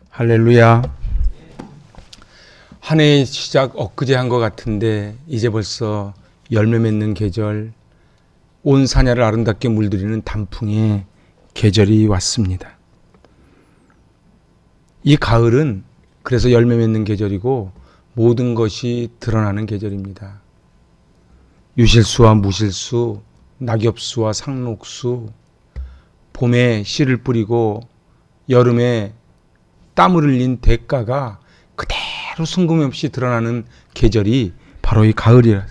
할렐루야. 한 해의 시작 엊그제 한 것 같은데 이제 벌써 열매 맺는 계절, 온 사냐를 아름답게 물들이는 단풍의 계절이 왔습니다. 이 가을은 그래서 열매 맺는 계절이고 모든 것이 드러나는 계절입니다. 유실수와 무실수, 낙엽수와 상록수, 봄에 씨를 뿌리고 여름에 땀을 흘린 대가가 그대로 숨김없이 드러나는 계절이 바로 이 가을이라.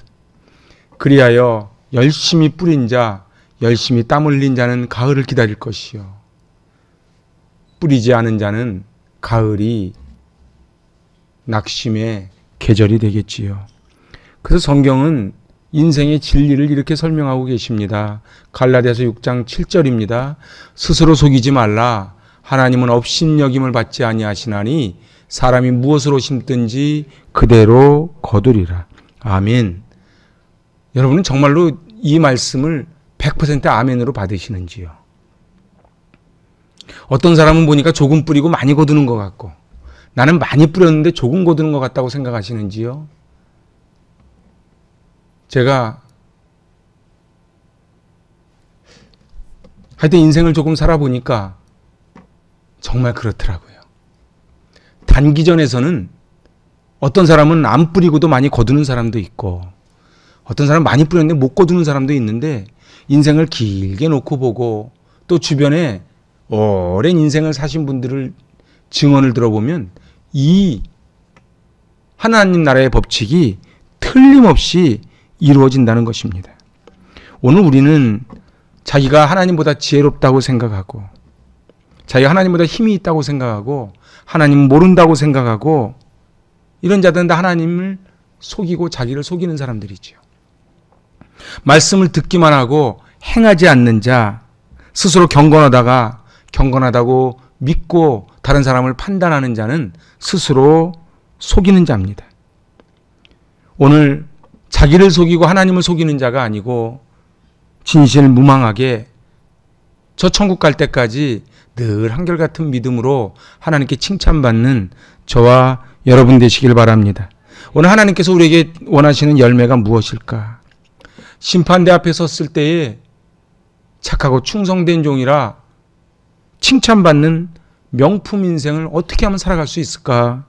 그리하여 열심히 뿌린 자, 열심히 땀 흘린 자는 가을을 기다릴 것이요, 뿌리지 않은 자는 가을이 낙심의 계절이 되겠지요. 그래서 성경은 인생의 진리를 이렇게 설명하고 계십니다. 갈라디아서 6장 7절입니다. 스스로 속이지 말라. 하나님은 업신여김을 받지 아니하시나니 사람이 무엇으로 심든지 그대로 거두리라. 아멘. 여러분은 정말로 이 말씀을 100% 아멘으로 받으시는지요? 어떤 사람은 보니까 조금 뿌리고 많이 거두는 것 같고, 나는 많이 뿌렸는데 조금 거두는 것 같다고 생각하시는지요? 제가 하여튼 인생을 조금 살아보니까 정말 그렇더라고요. 단기전에서는 어떤 사람은 안 뿌리고도 많이 거두는 사람도 있고, 어떤 사람은 많이 뿌렸는데 못 거두는 사람도 있는데, 인생을 길게 놓고 보고 또 주변에 오랜 인생을 사신 분들을 증언을 들어보면 이 하나님 나라의 법칙이 틀림없이 이루어진다는 것입니다. 오늘 우리는 자기가 하나님보다 지혜롭다고 생각하고, 자기가 하나님보다 힘이 있다고 생각하고, 하나님은 모른다고 생각하고, 이런 자들은 다 하나님을 속이고 자기를 속이는 사람들이죠. 말씀을 듣기만 하고 행하지 않는 자, 스스로 경건하다고 믿고 다른 사람을 판단하는 자는 스스로 속이는 자입니다. 오늘 자기를 속이고 하나님을 속이는 자가 아니고 진실무망하게 저 천국 갈 때까지 늘 한결같은 믿음으로 하나님께 칭찬받는 저와 여러분 되시길 바랍니다. 오늘 하나님께서 우리에게 원하시는 열매가 무엇일까? 심판대 앞에 섰을 때에 착하고 충성된 종이라 칭찬받는 명품 인생을 어떻게 하면 살아갈 수 있을까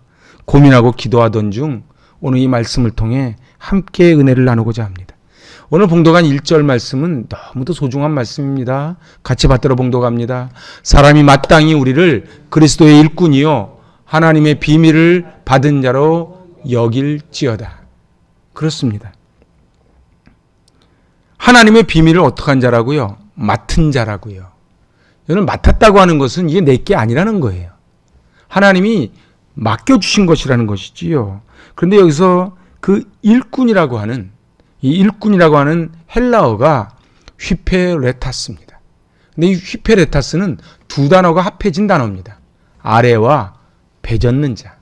고민하고 기도하던 중 오늘 이 말씀을 통해 함께 은혜를 나누고자 합니다. 오늘 봉독한 1절 말씀은 너무도 소중한 말씀입니다. 같이 받들어 봉독합니다. 사람이 마땅히 우리를 그리스도의 일꾼이요 하나님의 비밀을 받은 자로 여길지어다. 그렇습니다. 하나님의 비밀을 어떻게 한 자라고요? 맡은 자라고요. 여러분, 맡았다고 하는 것은 이게 내 게 아니라는 거예요. 하나님이 맡겨주신 것이라는 것이지요. 그런데 여기서 그 일꾼이라고 하는, 이 일꾼이라고 하는 헬라어가 휘페레타스입니다. 근데 이 휘페레타스는 두 단어가 합해진 단어입니다. 아래와 배 젓는 자.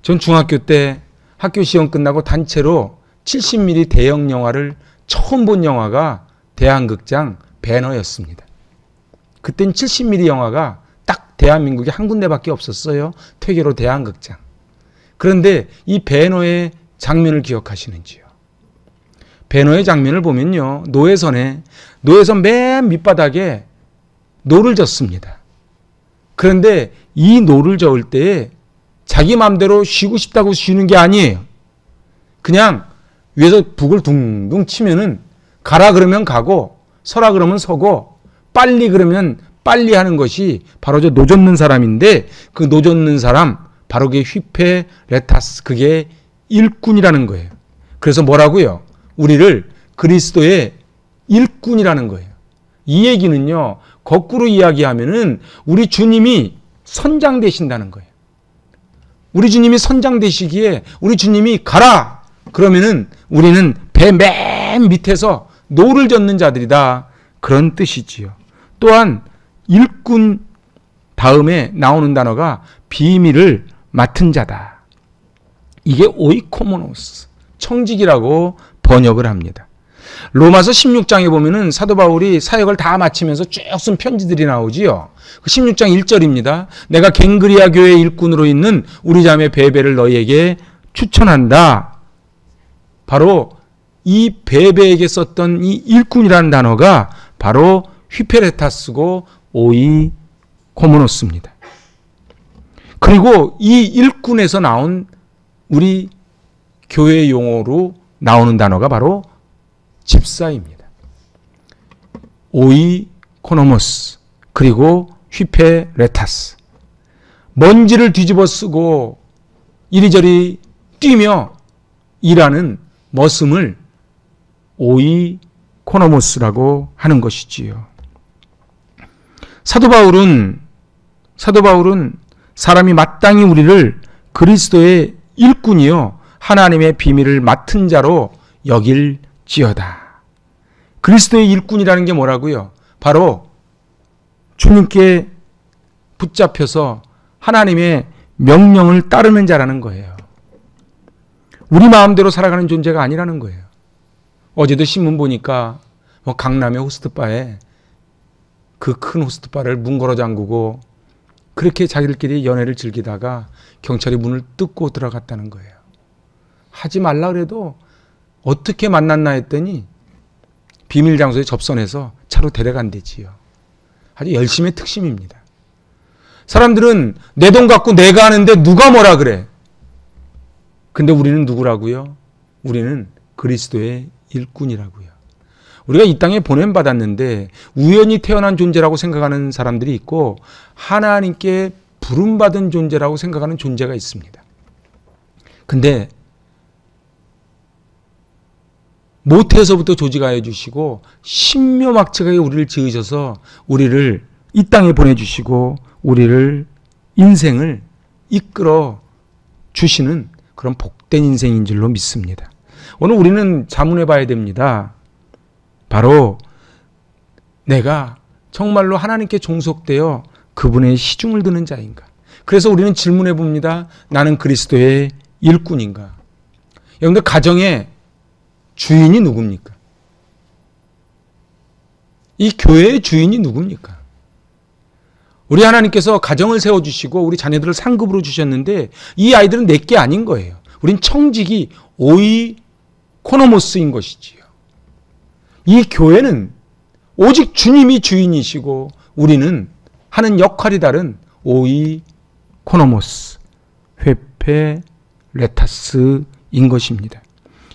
전 중학교 때 학교 시험 끝나고 단체로 70mm 대형 영화를 처음 본 영화가 대한극장 배너였습니다. 그땐 70mm 영화가 딱 대한민국에 한 군데밖에 없었어요. 퇴계로 대한극장. 그런데 이 배너의 장면을 기억하시는지요? 배너의 장면을 보면요, 노회선 맨 밑바닥에 노를 젓습니다. 그런데 이 노를 저을 때에 자기 마음대로 쉬고 싶다고 쉬는 게 아니에요. 그냥 위에서 북을 둥둥 치면은 가라 그러면 가고 서라 그러면 서고 빨리 그러면 빨리 하는 것이 바로 저 노젓는 사람인데, 그 노젓는 사람 바로 그게 휘페레타스, 그게 일꾼이라는 거예요. 그래서 뭐라고요? 우리를 그리스도의 일꾼이라는 거예요. 이 얘기는요, 거꾸로 이야기하면은 우리 주님이 선장 되신다는 거예요. 우리 주님이 선장 되시기에 우리 주님이 가라 그러면은 우리는 배 맨 밑에서 노를 젓는 자들이다, 그런 뜻이지요. 또한 일꾼 다음에 나오는 단어가 비밀을 맡은 자다. 이게 오이코모노스, 청직이라고 번역을 합니다. 로마서 16장에 보면은 사도 바울이 사역을 다 마치면서 쭉 쓴 편지들이 나오지요. 16장 1절입니다. 내가 갱그리아 교회 일꾼으로 있는 우리 자매 베베를 너희에게 추천한다. 바로 이 베베에게 썼던 이 일꾼이라는 단어가 바로 휘페레타스고 오이코모노스입니다. 그리고 이 일꾼에서 나온 우리 교회 용어로 나오는 단어가 바로 집사입니다. 오이코노모스 그리고 휘페레타스. 먼지를 뒤집어 쓰고 이리저리 뛰며 일하는 머슴을 오이코노모스라고 하는 것이지요. 사도 바울은 사람이 마땅히 우리를 그리스도의 일꾼이요 하나님의 비밀을 맡은 자로 여길지어다. 그리스도의 일꾼이라는 게 뭐라고요? 바로 주님께 붙잡혀서 하나님의 명령을 따르는 자라는 거예요. 우리 마음대로 살아가는 존재가 아니라는 거예요. 어제도 신문 보니까 강남의 호스트바에 그 큰 호스트바를 문 걸어 잠그고 그렇게 자기들끼리 연애를 즐기다가 경찰이 문을 뜯고 들어갔다는 거예요. 하지 말라 그래도 어떻게 만났나 했더니 비밀 장소에 접선해서 차로 데려간대지요. 아주 열심의 특심입니다. 사람들은 내 돈 갖고 내가 하는데 누가 뭐라 그래. 근데 우리는 누구라고요? 우리는 그리스도의 일꾼이라고요. 우리가 이 땅에 보냄받았는데 우연히 태어난 존재라고 생각하는 사람들이 있고 하나님께 부름받은 존재라고 생각하는 존재가 있습니다. 근데 모태에서부터 조직하여 주시고 신묘막측하게 우리를 지으셔서 우리를 이 땅에 보내주시고 우리를 인생을 이끌어 주시는 그런 복된 인생인 줄로 믿습니다. 오늘 우리는 자문해 봐야 됩니다. 바로 내가 정말로 하나님께 종속되어 그분의 시중을 드는 자인가? 그래서 우리는 질문해 봅니다. 나는 그리스도의 일꾼인가? 여러분들 가정의 주인이 누굽니까? 이 교회의 주인이 누굽니까? 우리 하나님께서 가정을 세워주시고 우리 자녀들을 상급으로 주셨는데 이 아이들은 내게 아닌 거예요. 우린 청직이 오이코노모스인 것이지요. 이 교회는 오직 주님이 주인이시고 우리는 하는 역할이 다른 오이코노모스, 휘페레타스인 것입니다.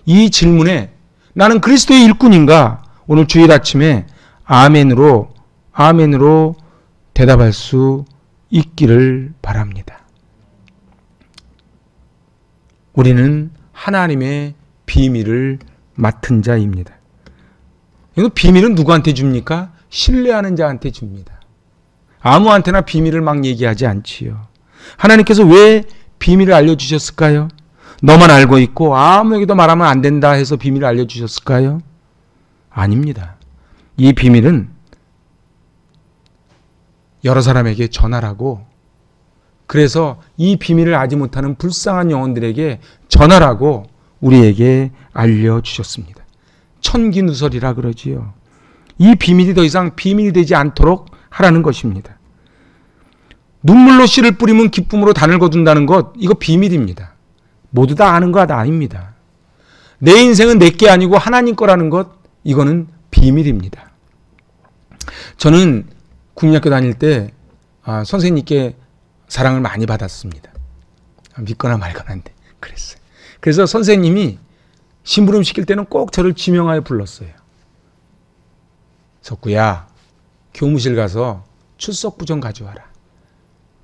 이 질문에 나는 그리스도의 일꾼인가? 오늘 주일 아침에 아멘으로 대답할 수 있기를 바랍니다. 우리는 하나님의 비밀을 맡은 자입니다. 비밀은 누구한테 줍니까? 신뢰하는 자한테 줍니다. 아무한테나 비밀을 막 얘기하지 않지요. 하나님께서 왜 비밀을 알려주셨을까요? 너만 알고 있고 아무에게도 말하면 안 된다 해서 비밀을 알려주셨을까요? 아닙니다. 이 비밀은 여러 사람에게 전하라고, 그래서 이 비밀을 알지 못하는 불쌍한 영혼들에게 전하라고 우리에게 알려주셨습니다. 천기누설이라 그러지요. 이 비밀이 더 이상 비밀이 되지 않도록 하라는 것입니다. 눈물로 씨를 뿌리면 기쁨으로 단을 거둔다는 것, 이거 비밀입니다. 모두 다 아는 것 아닙니다. 내 인생은 내게 아니고 하나님 거라는 것, 이거는 비밀입니다. 저는 국민학교 다닐 때 선생님께 사랑을 많이 받았습니다. 믿거나 말거나인데 그랬어요. 그래서 선생님이 심부름 시킬 때는 꼭 저를 지명하여 불렀어요. 석구야, 교무실 가서 출석부 좀 가져와라.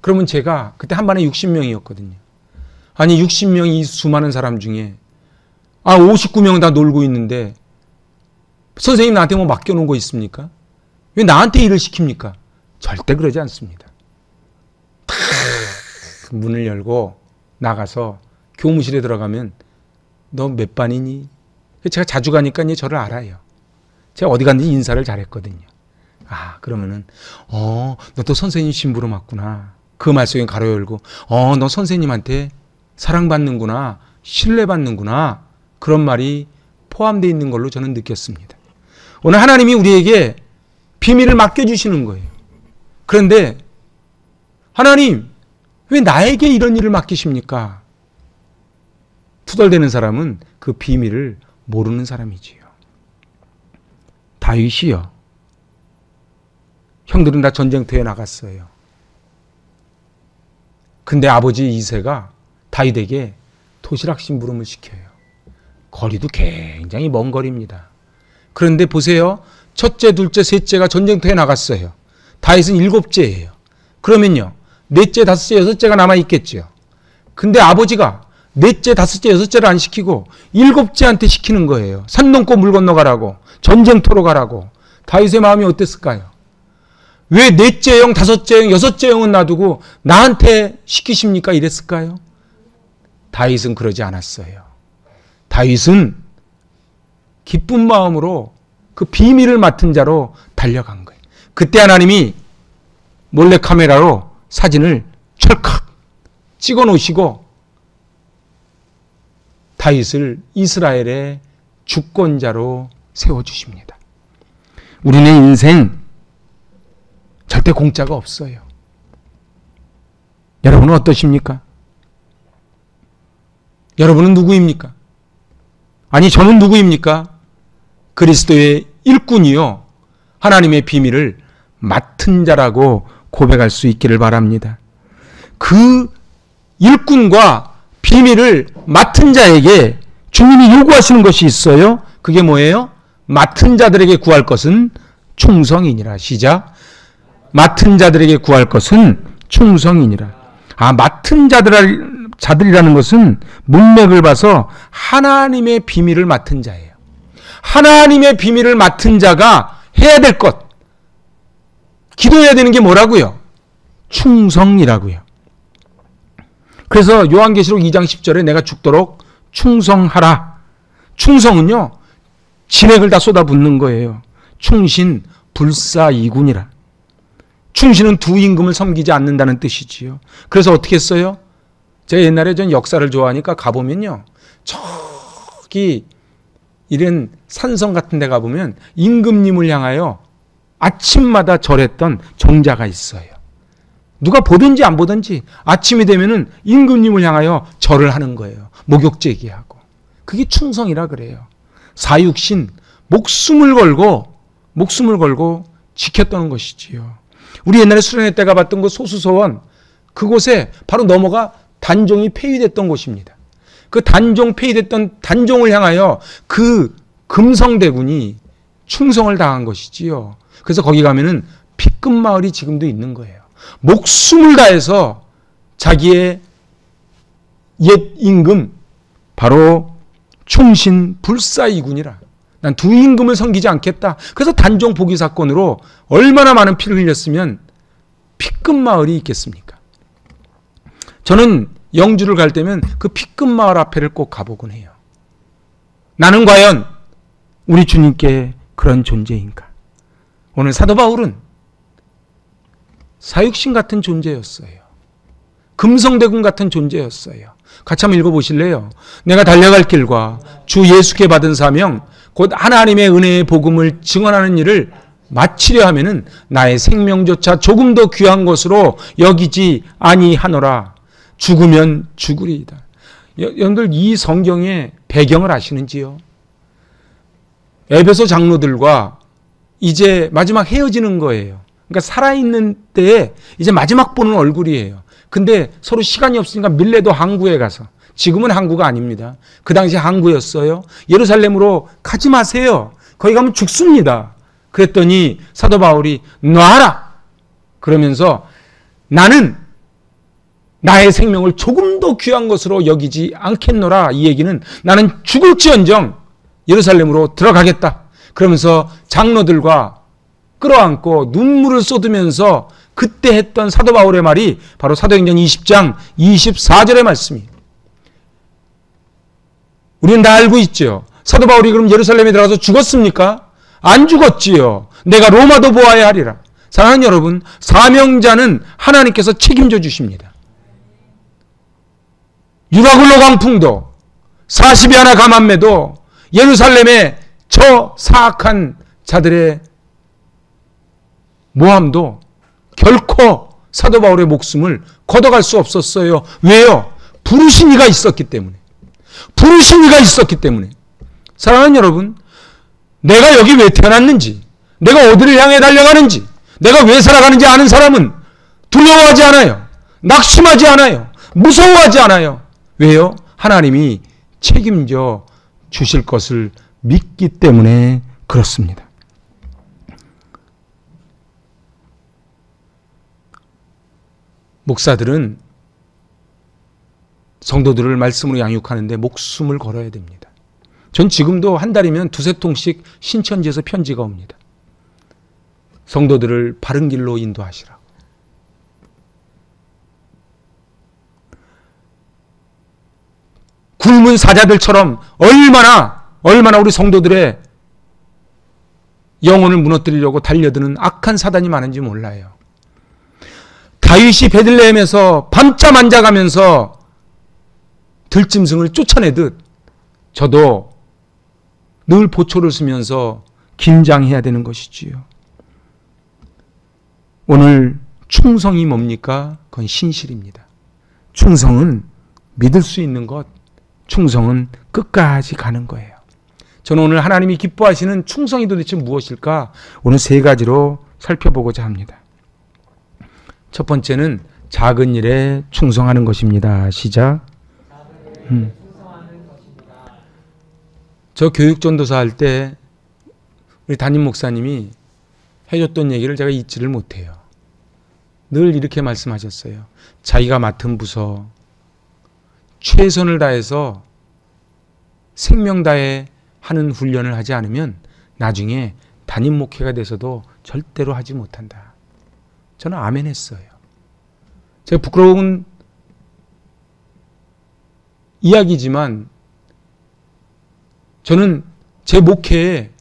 그러면 제가 그때 한 반에 60명이었거든요. 아니 60명이 수많은 사람 중에 59명 다 놀고 있는데 선생님 나한테 뭐 맡겨놓은 거 있습니까? 왜 나한테 일을 시킵니까? 절대 그러지 않습니다. 문을 열고 나가서 교무실에 들어가면 너 몇 반이니? 제가 자주 가니까 이제 저를 알아요. 제가 어디 갔는지 인사를 잘했거든요. 그러면은 너 또 선생님 심부름 왔구나. 그 말 속에 가로 열고 너 선생님한테 사랑받는구나, 신뢰받는구나, 그런 말이 포함되어 있는 걸로 저는 느꼈습니다. 오늘 하나님이 우리에게 비밀을 맡겨주시는 거예요. 그런데 하나님, 왜 나에게 이런 일을 맡기십니까? 투덜대는 사람은 그 비밀을 모르는 사람이지요. 다윗이요. 형들은 다 전쟁터에 나갔어요. 근데 아버지 이새가 다윗에게 도시락 심부름을 시켜요. 거리도 굉장히 먼 거리입니다. 그런데 보세요. 첫째, 둘째, 셋째가 전쟁터에 나갔어요. 다윗은 7째예요. 그러면요. 넷째, 다섯째, 여섯째가 남아있겠죠. 근데 아버지가 넷째, 다섯째, 여섯째를 안 시키고 7째한테 시키는 거예요. 산 넘고 물 건너가라고. 전쟁터로 가라고. 다윗의 마음이 어땠을까요? 왜 넷째 형, 다섯째 형, 여섯째 형은 놔두고 나한테 시키십니까? 이랬을까요? 다윗은 그러지 않았어요. 다윗은 기쁜 마음으로 그 비밀을 맡은 자로 달려간 거예요. 그때 하나님이 몰래카메라로 사진을 철컥 찍어 놓으시고 다윗을 이스라엘의 주권자로 세워주십니다. 우리는 인생 절대 공짜가 없어요. 여러분은 어떠십니까? 여러분은 누구입니까? 아니, 저는 누구입니까? 그리스도의 일꾼이요. 하나님의 비밀을 맡은 자라고 고백할 수 있기를 바랍니다. 그 일꾼과 비밀을 맡은 자에게 주님이 요구하시는 것이 있어요. 그게 뭐예요? 맡은 자들에게 구할 것은 충성이니라. 시작. 맡은 자들에게 구할 것은 충성이니라. 맡은 자들이라는 것은 문맥을 봐서 하나님의 비밀을 맡은 자예요. 하나님의 비밀을 맡은 자가 해야 될 것, 기도해야 되는 게 뭐라고요? 충성이라고요. 그래서 요한계시록 2장 10절에 내가 죽도록 충성하라. 충성은요, 진액을 다 쏟아붓는 거예요. 충신, 불사, 이군이라. 충신은 두 임금을 섬기지 않는다는 뜻이지요. 그래서 어떻게 했어요? 제가 옛날에 전 역사를 좋아하니까 가보면요, 저기 이런 산성 같은 데 가보면 임금님을 향하여 아침마다 절했던 정자가 있어요. 누가 보든지 안 보든지 아침이 되면은 임금님을 향하여 절을 하는 거예요. 목욕 제기하고. 그게 충성이라 그래요. 사육신, 목숨을 걸고 지켰던 것이지요. 우리 옛날에 수련회 때 가봤던 그 소수서원, 그곳에 바로 넘어가 단종이 폐위됐던 곳입니다. 그 단종 폐위됐던 단종을 향하여 그 금성대군이 충성을 당한 것이지요. 그래서 거기 가면은 피끝 마을이 지금도 있는 거예요. 목숨을 다해서 자기의 옛 임금, 바로 충신 불사이군이라. 난 두 임금을 섬기지 않겠다. 그래서 단종 포기 사건으로 얼마나 많은 피를 흘렸으면 피끝 마을이 있겠습니까? 저는 영주를 갈 때면 그 피끝 마을 앞에를 꼭 가보곤 해요. 나는 과연 우리 주님께 그런 존재인가? 오늘 사도 바울은 사육신 같은 존재였어요. 금성대군 같은 존재였어요. 같이 한번 읽어보실래요? 내가 달려갈 길과 주 예수께 받은 사명, 곧 하나님의 은혜의 복음을 증언하는 일을 마치려 하면은 나의 생명조차 조금 더 귀한 것으로 여기지 아니하노라. 죽으면 죽으리이다. 여러분들 이 성경의 배경을 아시는지요? 에베소 장로들과 이제 마지막 헤어지는 거예요. 그러니까 살아있는 때에 이제 마지막 보는 얼굴이에요. 근데 서로 시간이 없으니까 밀레도 항구에 가서, 지금은 항구가 아닙니다. 그 당시 항구였어요. 예루살렘으로 가지 마세요. 거기 가면 죽습니다. 그랬더니 사도 바울이 놔라! 그러면서 나는 나의 생명을 조금 더 귀한 것으로 여기지 않겠노라. 이 얘기는 나는 죽을지언정 예루살렘으로 들어가겠다. 그러면서 장로들과 끌어안고 눈물을 쏟으면서 그때 했던 사도 바울의 말이 바로 사도행전 20장 24절의 말씀이에요. 우리는 다 알고 있죠. 사도 바울이 그럼 예루살렘에 들어가서 죽었습니까? 안 죽었지요. 내가 로마도 보아야 하리라. 사랑하는 여러분, 사명자는 하나님께서 책임져 주십니다. 유라굴로 강풍도 40이 하나 감암매도 예루살렘의 저 사악한 자들의 모함도 결코 사도 바울의 목숨을 걷어갈 수 없었어요. 왜요? 부르신 이가 있었기 때문에. 부르신 이가 있었기 때문에. 사랑하는 여러분, 내가 여기 왜 태어났는지, 내가 어디를 향해 달려가는지, 내가 왜 살아가는지 아는 사람은 두려워하지 않아요. 낙심하지 않아요. 무서워하지 않아요. 왜요? 하나님이 책임져 주실 것을 믿기 때문에 그렇습니다. 목사들은 성도들을 말씀으로 양육하는데 목숨을 걸어야 됩니다. 전 지금도 한 달이면 두세 통씩 신천지에서 편지가 옵니다. 성도들을 바른 길로 인도하시라고. 굶은 사자들처럼 얼마나 우리 성도들의 영혼을 무너뜨리려고 달려드는 악한 사단이 많은지 몰라요. 다윗이 베들레헴에서 밤잠 안 자가면서 들짐승을 쫓아내듯 저도 늘 보초를 쓰면서 긴장해야 되는 것이지요. 오늘 충성이 뭡니까? 그건 신실입니다. 충성은 믿을 수 있는 것, 충성은 끝까지 가는 거예요. 저는 오늘 하나님이 기뻐하시는 충성이 도대체 무엇일까? 오늘 세 가지로 살펴보고자 합니다. 첫 번째는 작은 일에 충성하는 것입니다. 시작. 저 교육전도사 할 때 우리 담임 목사님이 해줬던 얘기를 제가 잊지를 못해요. 늘 이렇게 말씀하셨어요. 자기가 맡은 부서 최선을 다해서 생명 다해 하는 훈련을 하지 않으면 나중에 담임 목회가 돼서도 절대로 하지 못한다. 저는 아멘 했어요. 제가 부끄러운 이야기지만 저는 제 목회에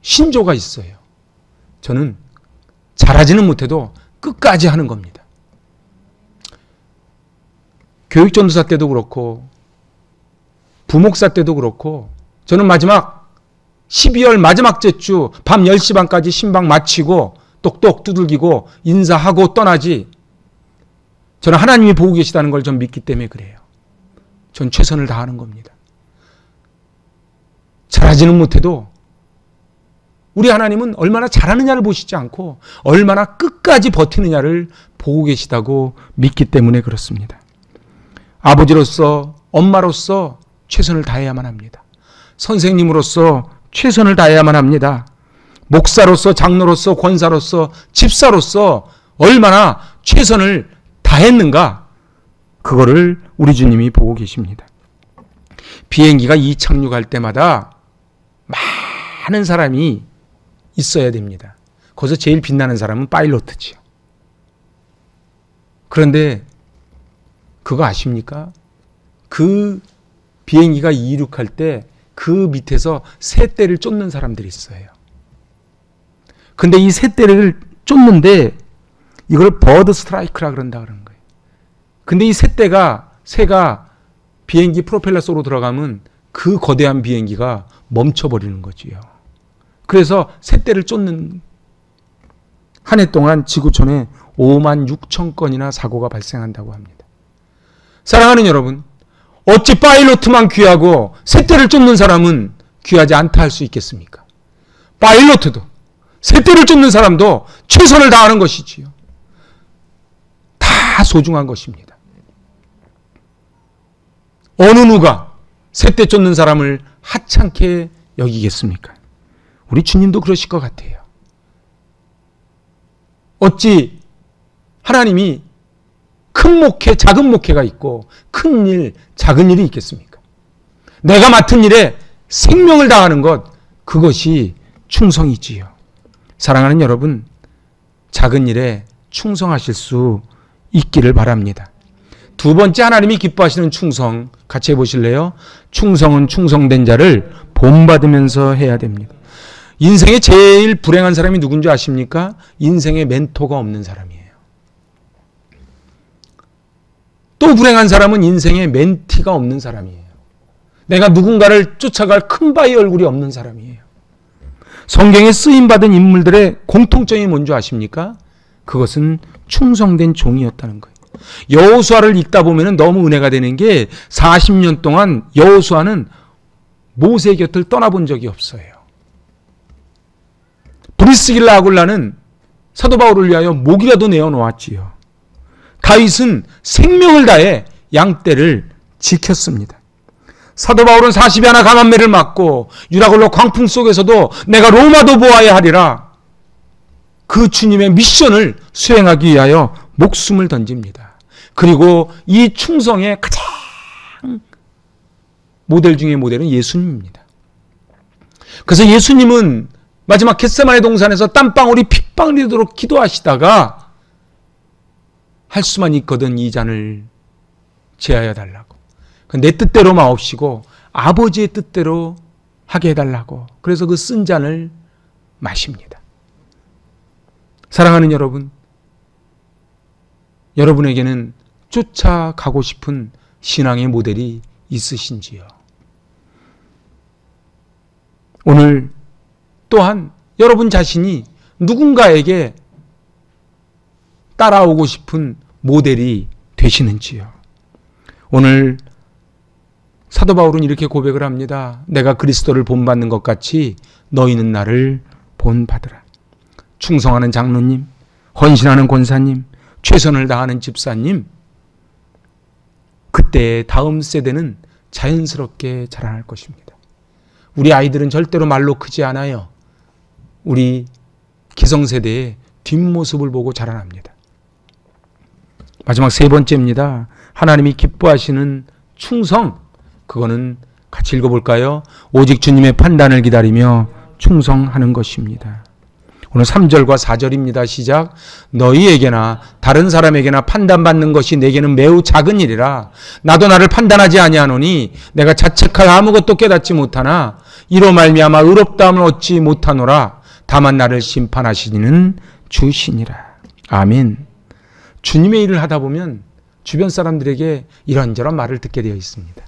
신조가 있어요. 저는 잘하지는 못해도 끝까지 하는 겁니다. 교육전도사 때도 그렇고 부목사 때도 그렇고 저는 마지막 12월 마지막 주 밤 10시 반까지 신방 마치고 똑똑 두들기고 인사하고 떠나지. 저는 하나님이 보고 계시다는 걸 좀 믿기 때문에 그래요. 전 최선을 다하는 겁니다. 잘하지는 못해도 우리 하나님은 얼마나 잘하느냐를 보시지 않고 얼마나 끝까지 버티느냐를 보고 계시다고 믿기 때문에 그렇습니다. 아버지로서 엄마로서 최선을 다해야만 합니다. 선생님으로서 최선을 다해야만 합니다. 목사로서 장로로서 권사로서 집사로서 얼마나 최선을 다했는가 그거를 우리 주님이 보고 계십니다. 비행기가 이착륙할 때마다 많은 사람이 있어야 됩니다. 거기서 제일 빛나는 사람은 파일로트지요. 그런데 그거 아십니까? 그 비행기가 이륙할 때 그 밑에서 새떼를 쫓는 사람들이 있어요. 근데 이 새떼를 쫓는데 이걸 버드 스트라이크라 그런다 그러는 거예요. 근데 이 새가 비행기 프로펠러 속으로 들어가면 그 거대한 비행기가 멈춰버리는 거지요. 그래서 새떼를 쫓는 한 해 동안 지구촌에 5만 6천 건이나 사고가 발생한다고 합니다. 사랑하는 여러분, 어찌 파일로트만 귀하고 새떼를 쫓는 사람은 귀하지 않다 할 수 있겠습니까? 파일로트도 새떼를 쫓는 사람도 최선을 다하는 것이지요. 다 소중한 것입니다. 어느 누가 새떼 쫓는 사람을 하찮게 여기겠습니까? 우리 주님도 그러실 것 같아요. 어찌 하나님이 큰 목회, 작은 목회가 있고 큰 일, 작은 일이 있겠습니까? 내가 맡은 일에 생명을 다하는 것, 그것이 충성이지요. 사랑하는 여러분, 작은 일에 충성하실 수 있기를 바랍니다. 두 번째 하나님이 기뻐하시는 충성, 같이 해보실래요? 충성은 충성된 자를 본받으면서 해야 됩니다. 인생에 제일 불행한 사람이 누군지 아십니까? 인생에 멘토가 없는 사람이에요. 또 불행한 사람은 인생에 멘티가 없는 사람이에요. 내가 누군가를 쫓아갈 큰 바위 얼굴이 없는 사람이에요. 성경에 쓰임받은 인물들의 공통점이 뭔지 아십니까? 그것은 충성된 종이었다는 거예요. 여호수아를 읽다 보면 너무 은혜가 되는 게 40년 동안 여호수아는 모세 곁을 떠나본 적이 없어요. 브리스길라 아굴라는 사도 바울을 위하여 목이라도 내어놓았지요. 다윗은 생명을 다해 양떼를 지켰습니다. 사도 바울은 40이 하나 가만매를 맞고 유라굴로 광풍 속에서도 내가 로마도 보아야 하리라. 그 주님의 미션을 수행하기 위하여 목숨을 던집니다. 그리고 이 충성의 가장 모델 중의 모델은 예수님입니다. 그래서 예수님은 마지막 겟세마네 동산에서 땀방울이 핏방울이 되도록 기도하시다가 할 수만 있거든 이 잔을 제하여 달라고. 내 뜻대로 마옵시고 아버지의 뜻대로 하게 해달라고. 그래서 그 쓴 잔을 마십니다. 사랑하는 여러분, 여러분에게는 쫓아가고 싶은 신앙의 모델이 있으신지요? 오늘 또한 여러분 자신이 누군가에게 따라오고 싶은 모델이 되시는지요? 오늘 사도 바울은 이렇게 고백을 합니다. 내가 그리스도를 본받는 것 같이 너희는 나를 본받으라. 충성하는 장로님, 헌신하는 권사님, 최선을 다하는 집사님, 그때 다음 세대는 자연스럽게 자라날 것입니다. 우리 아이들은 절대로 말로 크지 않아요. 우리 기성세대의 뒷모습을 보고 자라납니다. 마지막 세 번째입니다. 하나님이 기뻐하시는 충성. 그거는 같이 읽어볼까요? 오직 주님의 판단을 기다리며 충성하는 것입니다. 오늘 3절과 4절입니다. 시작. 너희에게나 다른 사람에게나 판단받는 것이 내게는 매우 작은 일이라. 나도 나를 판단하지 아니하노니 내가 자책하여 아무것도 깨닫지 못하나 이로 말미암아 의롭다함을 얻지 못하노라. 다만 나를 심판하시는 주시니라. 아멘. 주님의 일을 하다 보면 주변 사람들에게 이런저런 말을 듣게 되어 있습니다.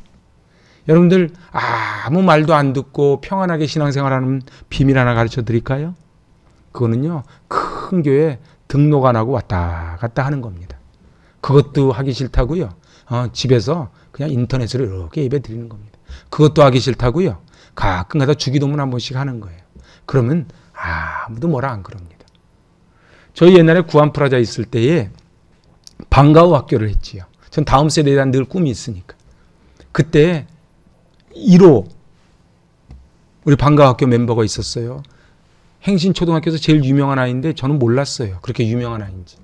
여러분들 아무 말도 안 듣고 평안하게 신앙생활하는 비밀 하나 가르쳐 드릴까요? 그거는요, 큰 교회 등록 안 하고 왔다 갔다 하는 겁니다. 그것도 하기 싫다고요. 집에서 그냥 인터넷으로 이렇게 예배 드리는 겁니다. 그것도 하기 싫다고요. 가끔가다 주기도문 한 번씩 하는 거예요. 그러면 아무도 뭐라 안 그럽니다. 저희 옛날에 구안프라자 있을 때에 방과후 학교를 했지요. 전 다음 세대에 대한 늘 꿈이 있으니까. 그때 1호 우리 방과후 학교 멤버가 있었어요. 행신초등학교에서 제일 유명한 아이인데 저는 몰랐어요. 그렇게 유명한 아이인지.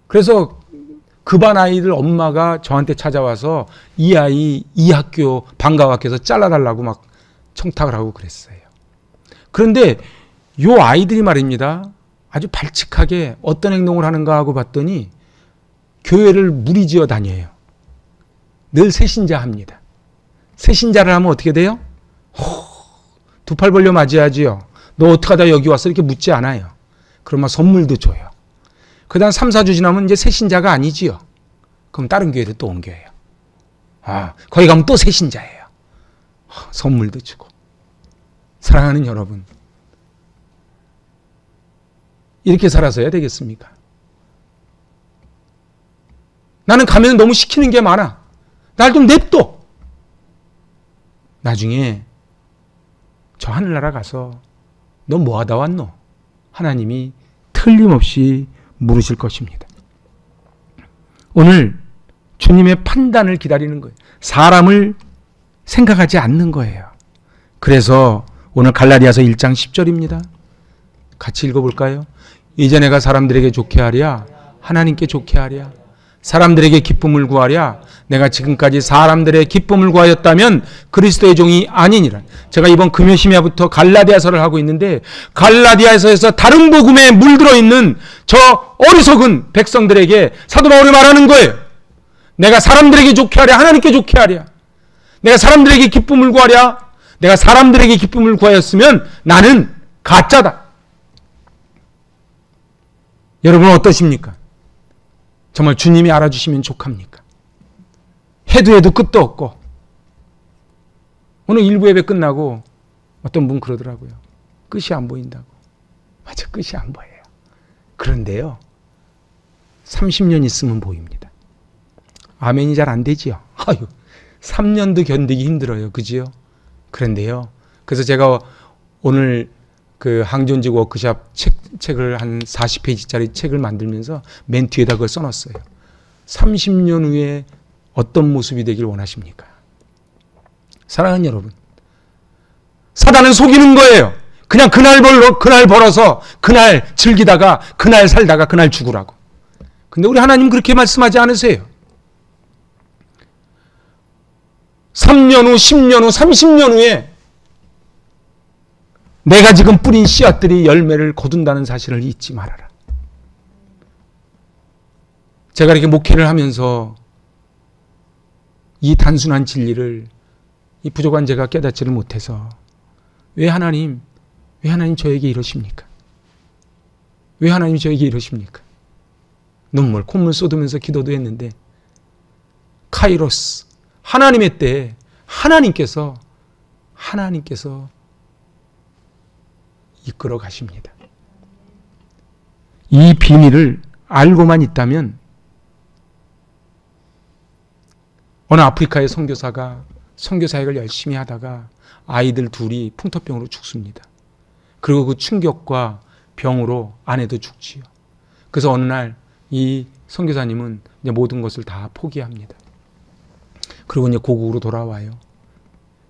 그래서 그 반 아이들 엄마가 저한테 찾아와서 이 아이 이 학교 방과후 학교에서 잘라달라고 막 청탁을 하고 그랬어요. 그런데 요 아이들이 말입니다. 아주 발칙하게 어떤 행동을 하는가 하고 봤더니 교회를 무리지어 다녀요. 늘 새신자 합니다. 새신자를 하면 어떻게 돼요? 두 팔 벌려 맞이하지요. 너 어떻게 하다 여기 왔어? 이렇게 묻지 않아요. 그러면 선물도 줘요. 그 다음 3, 4주 지나면 이제 새신자가 아니지요. 그럼 다른 교회로 또 옮겨요. 거기 가면 또 새신자예요. 선물도 주고. 사랑하는 여러분, 이렇게 살아서야 되겠습니까? 나는 가면 너무 시키는 게 많아. 날 좀 냅둬. 나중에 저 하늘나라 가서 너 뭐 하다 왔노? 하나님이 틀림없이 물으실 것입니다. 오늘 주님의 판단을 기다리는 거예요. 사람을 생각하지 않는 거예요. 그래서 오늘 갈라디아서 1장 10절입니다. 같이 읽어볼까요? 이제 내가 사람들에게 좋게 하랴 하나님께 좋게 하랴 사람들에게 기쁨을 구하랴 내가 지금까지 사람들의 기쁨을 구하였다면 그리스도의 종이 아니니라. 제가 이번 금요심야부터 갈라디아서를 하고 있는데 갈라디아서에서 다른 복음에 물들어 있는 저 어리석은 백성들에게 사도 바울이 말하는 거예요. 내가 사람들에게 좋게 하랴 하나님께 좋게 하랴. 내가 사람들에게 기쁨을 구하랴. 내가 사람들에게 기쁨을 구하였으면 나는 가짜다. 여러분은 어떠십니까? 정말 주님이 알아주시면 족합니까? 해도 끝도 없고. 오늘 일부 예배 끝나고 어떤 분 그러더라고요. 끝이 안 보인다고. 맞아, 끝이 안 보여요. 그런데요, 30년 있으면 보입니다. 아멘이 잘 안 되지요. 아유, 3년도 견디기 힘들어요. 그지요? 그런데요, 그래서 제가 오늘 그 항존직 워크샵 책을 한 40페이지짜리 책을 만들면서 맨 뒤에다 그걸 써놨어요. 30년 후에 어떤 모습이 되길 원하십니까? 사랑하는 여러분, 사단은 속이는 거예요. 그냥 그날 벌어서 그날 즐기다가 그날 살다가 그날 죽으라고. 근데 우리 하나님 그렇게 말씀하지 않으세요. 3년 후, 10년 후, 30년 후에 내가 지금 뿌린 씨앗들이 열매를 거둔다는 사실을 잊지 말아라. 제가 이렇게 목회를 하면서 이 단순한 진리를 이 부족한 제가 깨닫지를 못해서 왜 하나님 저에게 이러십니까? 왜 하나님 저에게 이러십니까? 눈물, 콧물 쏟으면서 기도도 했는데 카이로스, 하나님의 때에 하나님께서 이끌어 가십니다. 이 비밀을 알고만 있다면 어느 아프리카의 선교사가 선교사역을 열심히 하다가 아이들 둘이 풍토병으로 죽습니다. 그리고 그 충격과 병으로 아내도 죽지요. 그래서 어느 날 이 선교사님은 이제 모든 것을 다 포기합니다. 그리고 이제 고국으로 돌아와요.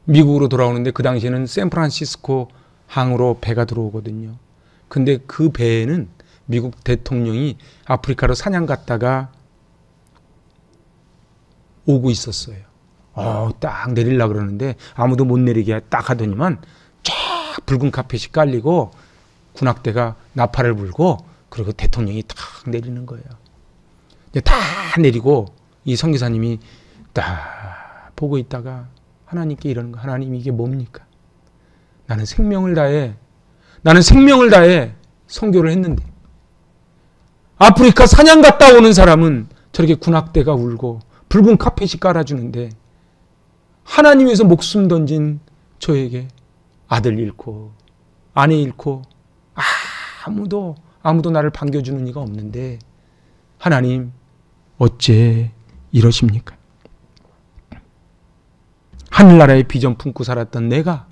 미국으로 돌아오는데 그 당시에는 샌프란시스코 항으로 배가 들어오거든요. 근데 그 배에는 미국 대통령이 아프리카로 사냥 갔다가 오고 있었어요. 딱 내리려고 그러는데 아무도 못 내리게 딱 하더니만 쫙 붉은 카펫이 깔리고 군악대가 나팔을 불고 그리고 대통령이 딱 내리는 거예요. 다 내리고 이 선교사님이 딱 보고 있다가 하나님께 이러는 거. 하나님, 이게 뭡니까? 나는 생명을 다해 선교를 했는데 아프리카 사냥 갔다 오는 사람은 저렇게 군악대가 울고 붉은 카펫이 깔아주는데 하나님 위해서 목숨 던진 저에게 아들 잃고 아내 잃고 아무도 나를 반겨주는 이가 없는데 하나님 어째 이러십니까? 하늘나라의 비전 품고 살았던 내가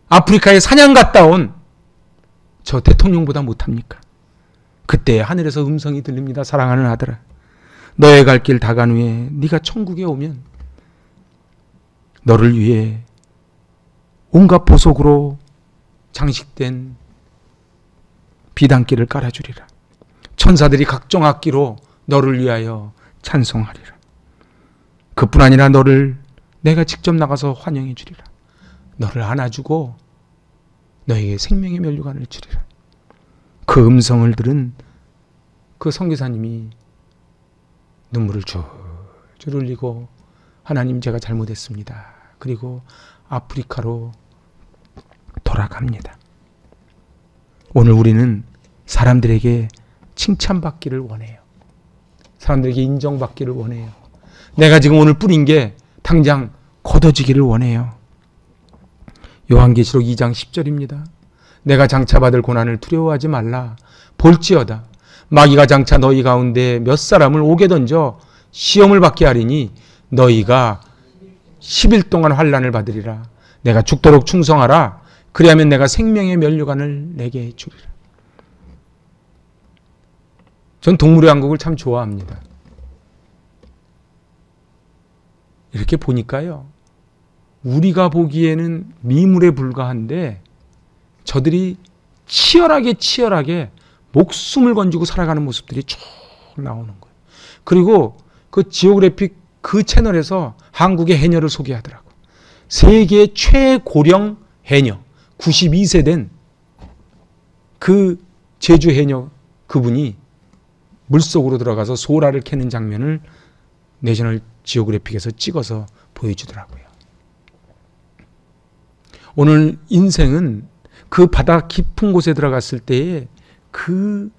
아프리카에 사냥 갔다 온 저 대통령보다 못합니까? 그때 하늘에서 음성이 들립니다. 사랑하는 아들아, 너의 갈 길 다 간 후에 네가 천국에 오면 너를 위해 온갖 보석으로 장식된 비단길을 깔아주리라. 천사들이 각종 악기로 너를 위하여 찬송하리라. 그뿐 아니라 너를 내가 직접 나가서 환영해 주리라. 너를 안아주고 너에게 생명의 면류관을 주리라. 그 음성을 들은 그 선교사님이 눈물을 줄줄 흘리고 하나님, 제가 잘못했습니다. 그리고 아프리카로 돌아갑니다. 오늘 우리는 사람들에게 칭찬받기를 원해요. 사람들에게 인정받기를 원해요. 내가 지금 오늘 뿌린 게 당장 거둬지기를 원해요. 요한계시록 2장 10절입니다. 내가 장차받을 고난을 두려워하지 말라. 볼지어다 마귀가 장차 너희 가운데 몇 사람을 옥에 던져 시험을 받게 하리니 너희가 10일 동안 환난을 받으리라. 내가 죽도록 충성하라. 그리하면 내가 생명의 면류관을 내게 주리라. 전 동물의 왕국을 참 좋아합니다. 이렇게 보니까요, 우리가 보기에는 미물에 불과한데 저들이 치열하게 목숨을 건지고 살아가는 모습들이 쭉 나오는 거예요. 그리고 그 지오그래픽 그 채널에서 한국의 해녀를 소개하더라고. 세계 최고령 해녀, 92세 된 그 제주 해녀 그분이 물속으로 들어가서 소라를 캐는 장면을 내셔널 지오그래픽에서 찍어서 보여주더라고요. 오늘 인생은 그 바다 깊은 곳에 들어갔을 때에 그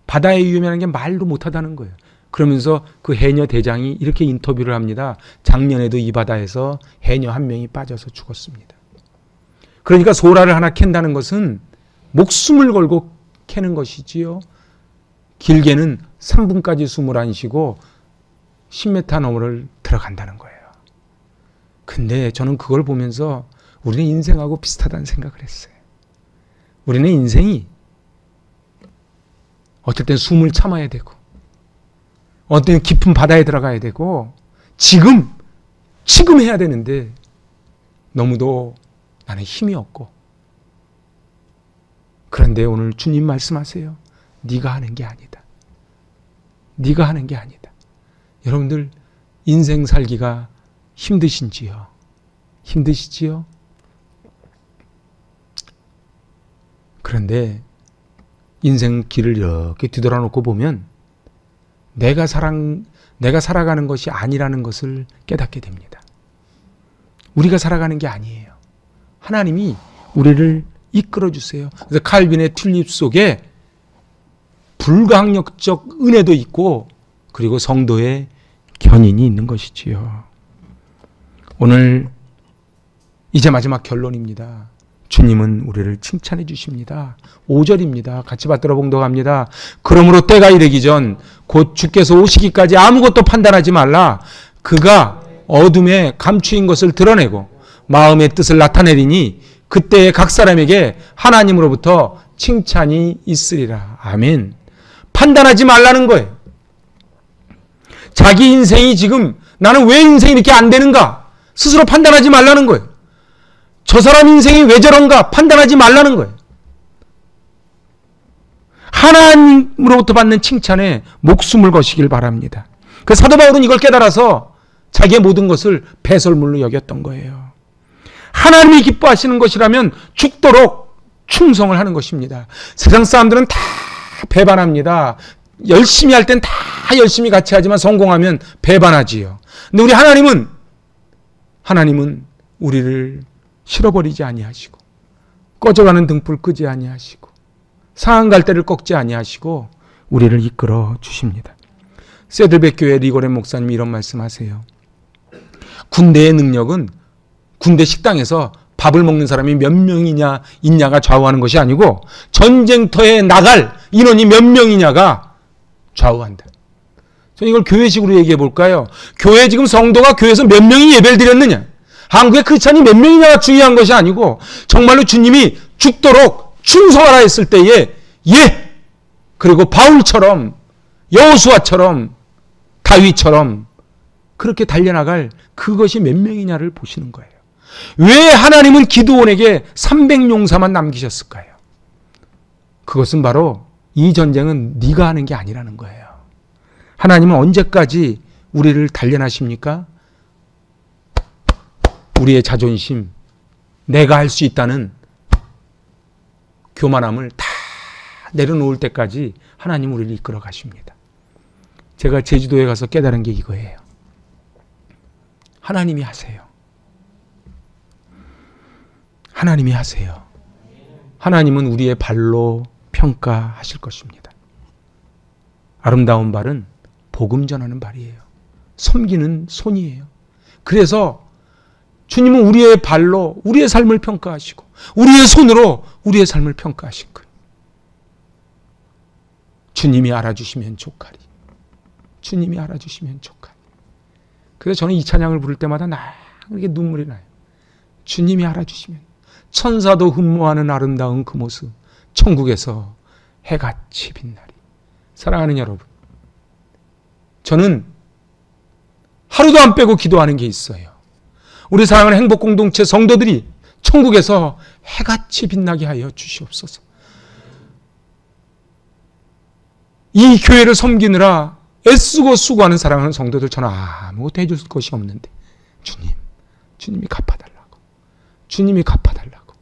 바다의 위험이라는 게 말로 못하다는 거예요. 그러면서 그 해녀 대장이 이렇게 인터뷰를 합니다. 작년에도 이 바다에서 해녀 한 명이 빠져서 죽었습니다. 그러니까 소라를 하나 캔다는 것은 목숨을 걸고 캐는 것이지요. 길게는 3분까지 숨을 안 쉬고 10m 너머를 들어간다는 거예요. 근데 저는 그걸 보면서 우리는 인생하고 비슷하다는 생각을 했어요. 우리는 인생이 어떨 땐 숨을 참아야 되고 어떨 땐 깊은 바다에 들어가야 되고 지금 해야 되는데 너무도 나는 힘이 없고 그런데 오늘 주님 말씀하세요. 네가 하는 게 아니다. 네가 하는 게 아니다. 여러분들 인생 살기가 힘드신지요? 힘드시지요? 그런데 인생 길을 이렇게 뒤돌아놓고 보면 내가 살아가는 것이 아니라는 것을 깨닫게 됩니다. 우리가 살아가는 게 아니에요. 하나님이 우리를 이끌어 주세요. 그래서 칼빈의 튤립 속에 불가항력적 은혜도 있고 그리고 성도의 견인이 있는 것이지요. 오늘 이제 마지막 결론입니다. 주님은 우리를 칭찬해 주십니다. 5절입니다. 같이 받들어 봉독합니다. 그러므로 때가 이르기 전 곧 주께서 오시기까지 아무것도 판단하지 말라. 그가 어둠에 감추인 것을 드러내고 마음의 뜻을 나타내리니 그때에 각 사람에게 하나님으로부터 칭찬이 있으리라. 아멘. 판단하지 말라는 거예요. 자기 인생이 지금 나는 왜 인생이 이렇게 안 되는가? 스스로 판단하지 말라는 거예요. 저 사람 인생이 왜 저런가? 판단하지 말라는 거예요. 하나님으로부터 받는 칭찬에 목숨을 거시길 바랍니다. 그 사도 바울은 이걸 깨달아서 자기의 모든 것을 배설물로 여겼던 거예요. 하나님이 기뻐하시는 것이라면 죽도록 충성을 하는 것입니다. 세상 사람들은 다 배반합니다. 열심히 할 땐 다 열심히 같이 하지만 성공하면 배반하지요. 근데 우리 하나님은 우리를 실어버리지 아니하시고 꺼져가는 등불 끄지 아니하시고 상한 갈대를 꺾지 아니하시고 우리를 이끌어 주십니다. 세들백 교회 리고렌 목사님이 이런 말씀하세요. 군대의 능력은 군대 식당에서 밥을 먹는 사람이 몇 명이냐 있냐가 좌우하는 것이 아니고 전쟁터에 나갈 인원이 몇 명이냐가 좌우한다. 저는 이걸 교회식으로 얘기해 볼까요? 교회 지금 성도가 교회에서 몇 명이 예배를 드렸느냐? 한국의 크리스찬이 몇 명이냐가 중요한 것이 아니고 정말로 주님이 죽도록 충성하라 했을 때에 그리고 바울처럼 여호수아처럼 다윗처럼 그렇게 달려나갈 그것이 몇 명이냐를 보시는 거예요. 왜 하나님은 기드온에게 300용사만 남기셨을까요? 그것은 바로 이 전쟁은 네가 하는 게 아니라는 거예요. 하나님은 언제까지 우리를 단련하십니까? 우리의 자존심, 내가 할 수 있다는 교만함을 다 내려놓을 때까지 하나님 우리를 이끌어 가십니다. 제가 제주도에 가서 깨달은 게 이거예요. 하나님이 하세요. 하나님이 하세요. 하나님은 우리의 발로 평가하실 것입니다. 아름다운 발은 복음 전하는 발이에요. 섬기는 손이에요. 그래서 주님은 우리의 발로 우리의 삶을 평가하시고 우리의 손으로 우리의 삶을 평가하신 거예요. 주님이 알아주시면 족하리. 주님이 알아주시면 족하리. 그래서 저는 이 찬양을 부를 때마다 이렇게 눈물이 나요. 주님이 알아주시면 천사도 흠모하는 아름다운 그 모습 천국에서 해같이 빛나리. 사랑하는 여러분, 저는 하루도 안 빼고 기도하는 게 있어요. 우리 사랑하는 행복공동체 성도들이 천국에서 해같이 빛나게 하여 주시옵소서. 이 교회를 섬기느라 애쓰고 수고하는 사랑하는 성도들 저는 아무것도 해줄 것이 없는데 주님이 갚아달라고. 주님이 갚아달라고.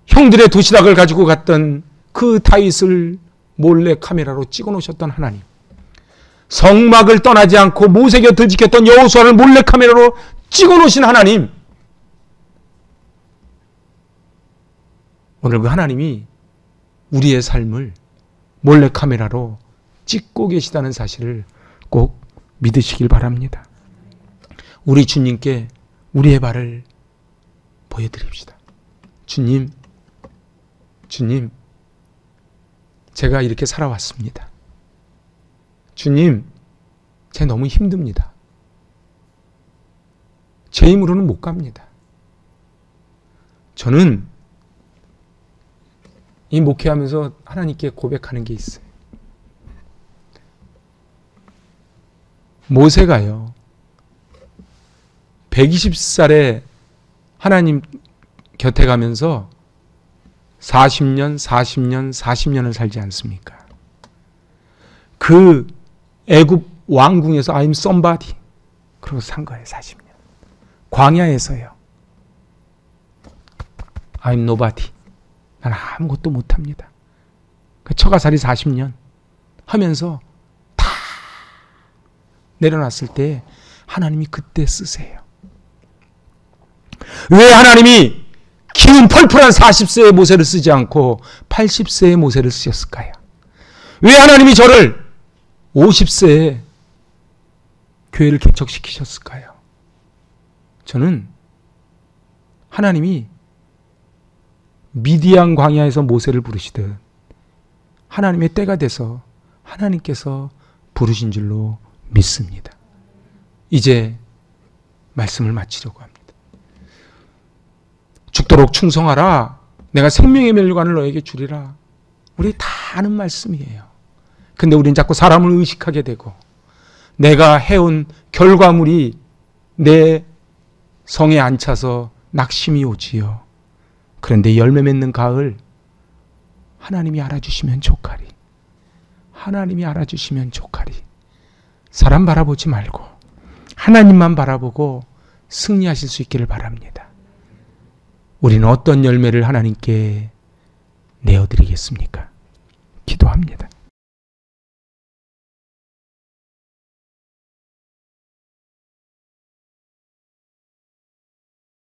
형들의 도시락을 가지고 갔던 그 다윗을 몰래 카메라로 찍어놓으셨던 하나님, 성막을 떠나지 않고 모세 곁을 지켰던 여호수아를 몰래 카메라로 찍어놓으신 하나님, 오늘 그 하나님이 우리의 삶을 몰래카메라로 찍고 계시다는 사실을 꼭 믿으시길 바랍니다. 우리 주님께 우리의 발을 보여드립시다. 주님, 제가 이렇게 살아왔습니다. 주님, 제가 너무 힘듭니다. 제 힘으로는 못 갑니다. 저는 이 목회하면서 하나님께 고백하는 게 있어요. 모세가요, 120살에 하나님 곁에 가면서 40년을 살지 않습니까? 그 애굽 왕궁에서 I'm somebody 그러고 산 거예요. 40년. 광야에서요. I'm nobody. 난 아무것도 못합니다. 처가살이 40년 하면서 다 내려놨을 때 하나님이 그때 쓰세요. 왜 하나님이 기운 펄펄한 40세의 모세를 쓰지 않고 80세의 모세를 쓰셨을까요? 왜 하나님이 저를 50세에 교회를 개척시키셨을까요? 저는 하나님이 미디안 광야에서 모세를 부르시듯 하나님의 때가 돼서 하나님께서 부르신 줄로 믿습니다. 이제 말씀을 마치려고 합니다. 죽도록 충성하라. 내가 생명의 멸관을 너에게 주리라. 우리 다 아는 말씀이에요. 근데 우리는 자꾸 사람을 의식하게 되고 내가 해온 결과물이 내 성에 안 차서 낙심이 오지요. 그런데 열매 맺는 가을 하나님이 알아주시면 좋가리. 하나님이 알아주시면 좋가리. 사람 바라보지 말고 하나님만 바라보고 승리하실 수 있기를 바랍니다. 우리는 어떤 열매를 하나님께 내어드리겠습니까? 기도합니다.